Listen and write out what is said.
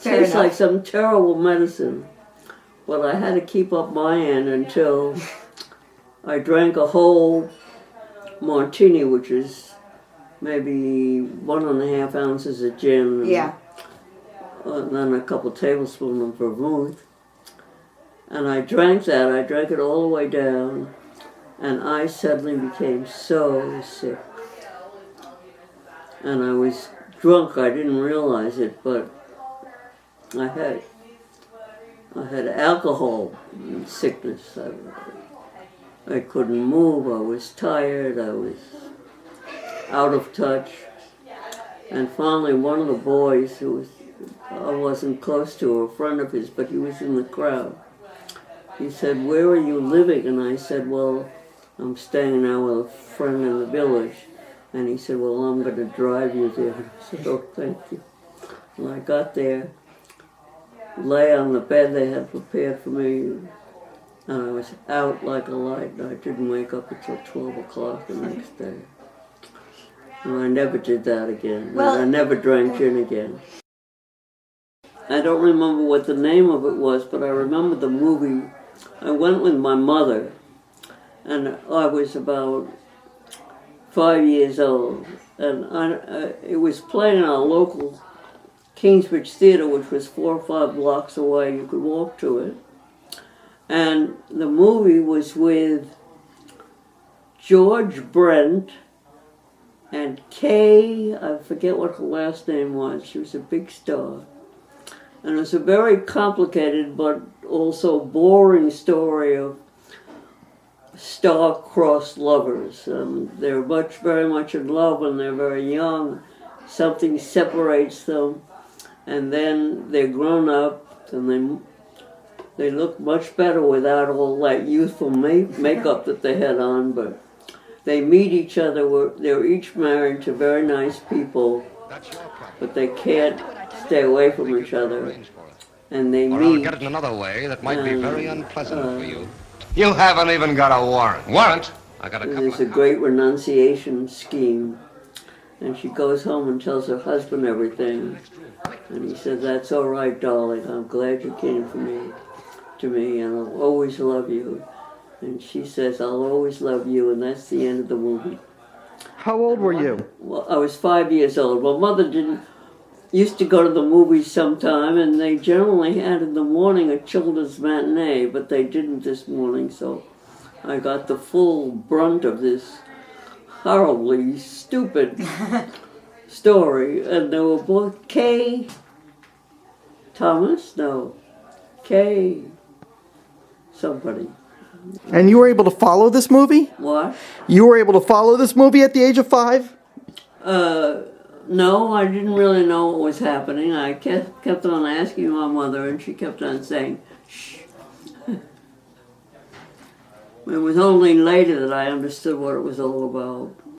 Tastes like some terrible medicine. But I had to keep up my end until I drank a whole martini, which is maybe 1.5 ounces of gin. And then a couple tablespoons of vermouth. And I drank that. I drank it all the way down. And I suddenly became so sick. And I was drunk. I didn't realize it, but I had alcohol sickness. I couldn't move. I was tired. I was out of touch. And finally, one of the boys who I wasn't close to, a friend of his, but he was in the crowd. He said, "Where are you living?" And I said, "Well, I'm staying now with a friend in the village." And he said, "Well, I'm going to drive you there." I said, "Oh, thank you." And I got there, lay on the bed they had prepared for me, and I was out like a light. And I didn't wake up until 12 o'clock the next day. And I never did that again. Well, and I never drank gin again. I don't remember what the name of it was, but I remember the movie. I went with my mother, and I was about 5 years old, and it was playing in our local Kingsbridge Theater, which was 4 or 5 blocks away. You could walk to it. And the movie was with George Brent and Kay, I forget what her last name was. She was a big star. And it was a very complicated but also boring story of star-crossed lovers. They're very much in love when they're very young. Something separates them, and then they're grown up, and they look much better without all that youthful makeup that they had on. But they meet each other. They're each married to very nice people, but they can't stay away from each other. And they meet. I'll get it in another way that might be very unpleasant for you. You haven't even got a warrant. Warrant? I got a couple. There's a great renunciation scheme. And she goes home and tells her husband everything. And he says, "That's all right, darling. I'm glad you came to me, and I'll always love you." And she says, "I'll always love you," and that's the end of the movie. How old were you? Well, I was 5 years old. My mother used to go to the movies sometime, and they generally had in the morning a children's matinee, but they didn't this morning, so I got the full brunt of this horribly stupid story. And there were both Kay somebody. And you were able to follow this movie? What? You were able to follow this movie at the age of 5? No, I didn't really know what was happening. I kept on asking my mother, and she kept on saying, "Shh." It was only later that I understood what it was all about.